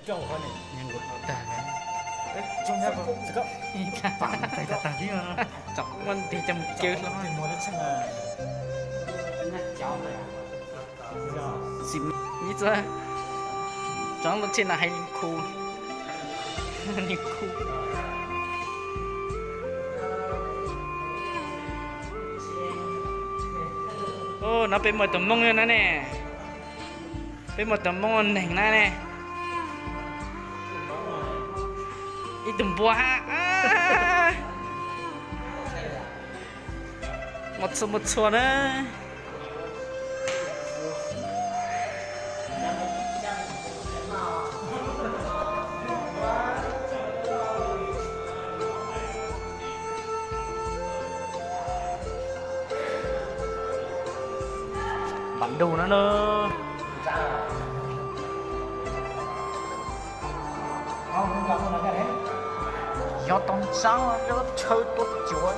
叫我呢，nhân vật ta中间不这个 cái ta đi mà chọc mình thì chăm chơi lắm 对摸得清啊， xịn như thế trong lúc trên là hay linh khu linh khu ô nó bên một tấm mông lên đó nè bên một tấm mông nảnh này nè ít tấm bùa ha một số nữa bản đồ nó không có nói cái đấy, do tông sáng nó chơi tốt chuột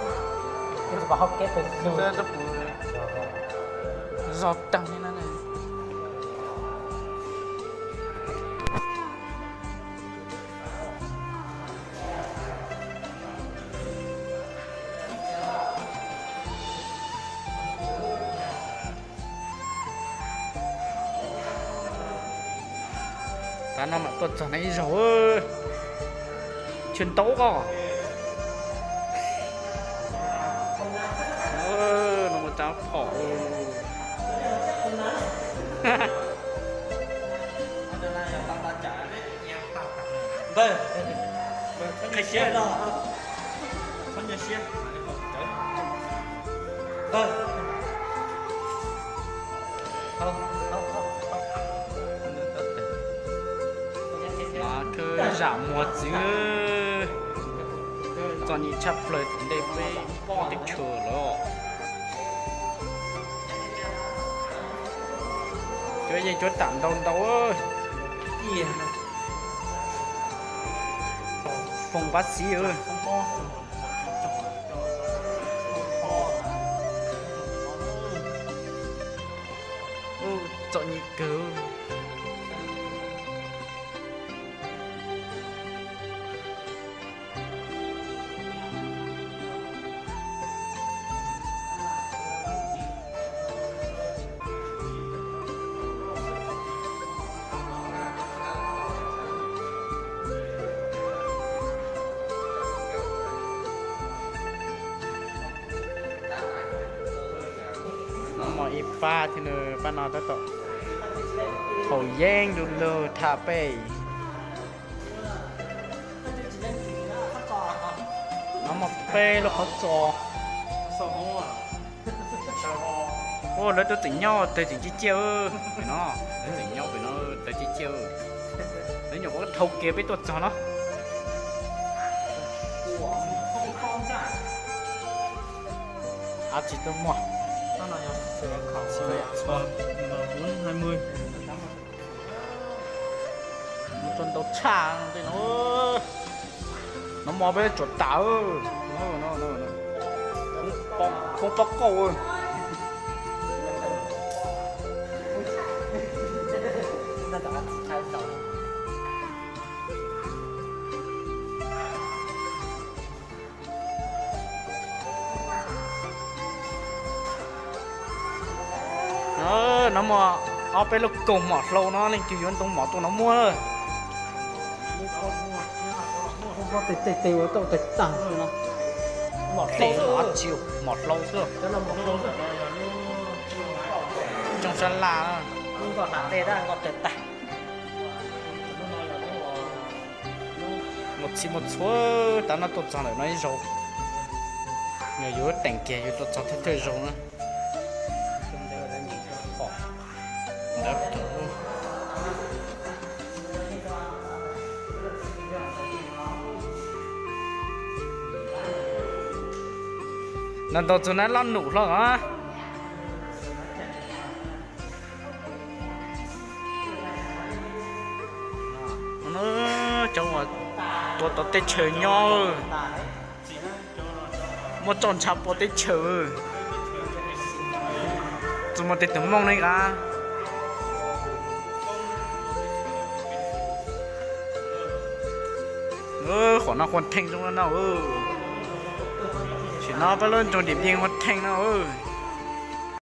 cái gì bảo học kết từ từ, giờ nó do tăng như thế này ta nó mà tuột trở này rồi chuyên tấu có nó một cháu phỏ vâng, cái xe đó, con nhà xe, vâng, không, mà cứ giảm một chữ cho nhị chấp lời thằng đây với bỏ đi chừa rồi chơi gì chơi tạm đâu đâu ơi gì, phòng bác sĩ ơi không có, chọn nhị cứu mọi ba thì nữa ba nói tới tội hậu giang được lừa thả bể nó một bê nó khó trò sao không à, sao không, ô nó tôi tỉnh nhau tôi chỉ chiêu phải nó tỉnh nhau phải nó tôi chỉ chiêu đấy nhỏ có thâu kia với tôi cho nó à chỉ tôi mua nó nói nhau sẽ khảo Rồi, 420 một tuần đầu tràng thì nó mò bên chuột táo nó không bắt câu ơi nó đã thay đổi, nó mà ở bên lúc cùng mọt lâu nó nên chỉ muốn tung mọt tụi nó mua thôi không có tê ở đâu tê tăng rồi nó, mọt lâu nó chiều mọt lâu chưa đó là một lâu rồi, trong sân là không còn hẳn tê đó còn tê tăng, một số ta nó tụt sang lại nó rồi nhờ dưới tảng kia dưới tụt sang thế rồi nữa đó nó tụt xuống nó lăn nụ rồi hả nó cho mà tôi tết chơi nhau một tròn chắp một tết chơi chúng một tết tấm mong này cả khỏi nó còn thanh trong nó chỉ nó bao lớn trong điểm riêng còn thanh nó